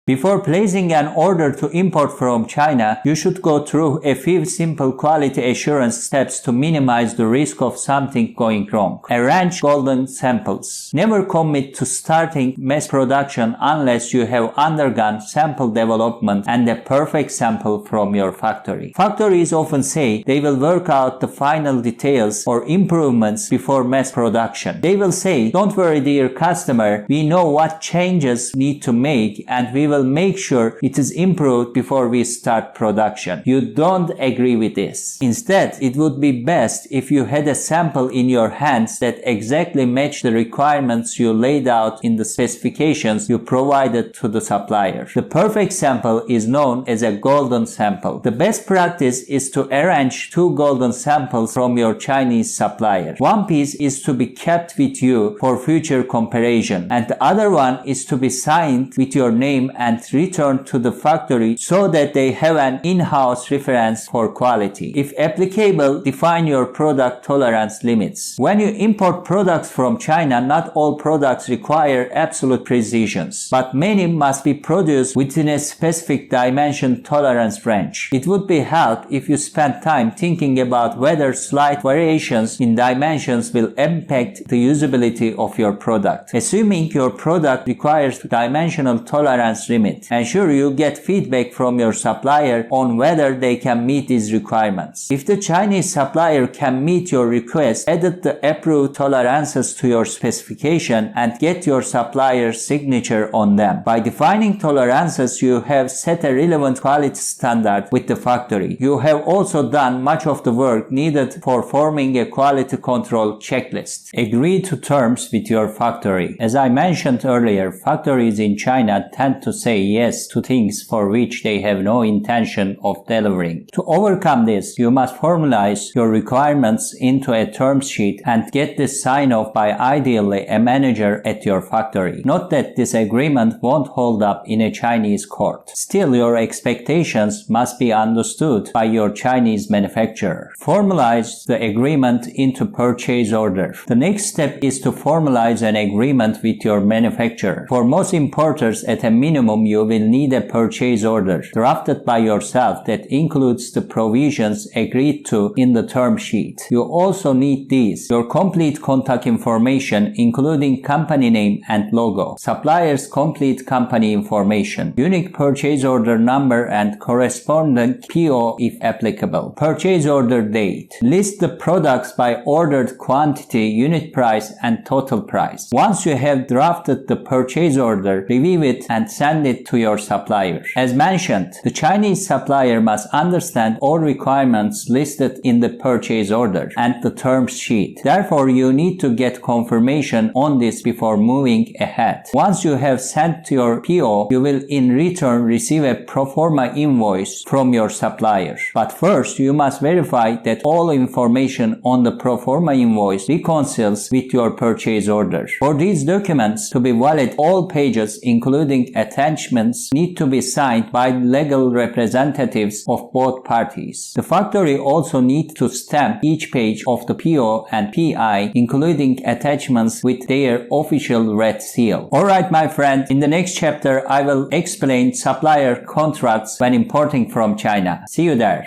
Before placing an order to import from China, you should go through a few simple quality assurance steps to minimize the risk of something going wrong. Arrange golden samples. Never commit to starting mass production unless you have undergone sample development and a perfect sample from your factory. Factories often say they will work out the final details or improvements before mass production. They will say, "Don't worry, dear customer, we know what changes need to make and we will make sure it is improved before we start production." You don't agree with this. Instead, it would be best if you had a sample in your hands that exactly matched the requirements you laid out in the specifications you provided to the supplier. The perfect sample is known as a golden sample. The best practice is to arrange 2 golden samples from your Chinese supplier. One piece is to be kept with you for future comparison, and the other one is to be signed with your name and returned to the factory so that they have an in-house reference for quality. If applicable, define your product tolerance limits. When you import products from China, not all products require absolute precision, but many must be produced within a specific dimension tolerance range. It would be help if you spend time thinking about whether slight variations in dimensions will impact the usability of your product. Assuming your product requires dimensional tolerance limit, ensure you get feedback from your supplier on whether they can meet these requirements. If the Chinese supplier can meet your request, edit the approved tolerances to your specification and get your supplier's signature on them. By defining tolerances, you have set a relevant quality standard with the factory. You have also done much of the work needed for forming a quality control checklist. Agree to terms with your factory. As I mentioned earlier, factories in China tend to say yes to things for which they have no intention of delivering. To overcome this, you must formalize your requirements into a term sheet and get this sign-off by ideally a manager at your factory. Note that this agreement won't hold up in a Chinese court. Still, your expectations must be understood by your Chinese manufacturer. Formalize the agreement into purchase order. The next step is to formalize an agreement with your manufacturer. For most importers, at a minimum, you will need a purchase order drafted by yourself that includes the provisions agreed to in the term sheet. You also need these: your complete contact information, including company name and logo, supplier's complete company information, unique purchase order number and corresponding PO if applicable, purchase order date. List the products by ordered quantity, unit price, and total price. Once you have drafted the purchase order, review it and send it to your supplier. As mentioned, the Chinese supplier must understand all requirements listed in the purchase order and the terms sheet. Therefore, you need to get confirmation on this before moving ahead. Once you have sent your PO, you will in return receive a pro forma invoice from your supplier. But first, you must verify that all information on the pro forma invoice reconciles with your purchase order. For these documents to be valid, all pages, including attachments, need to be signed by legal representatives of both parties. The factory also needs to stamp each page of the PO and PI, including attachments with their official red seal. Alright my friend, in the next chapter I will explain supplier contracts when importing from China. See you there.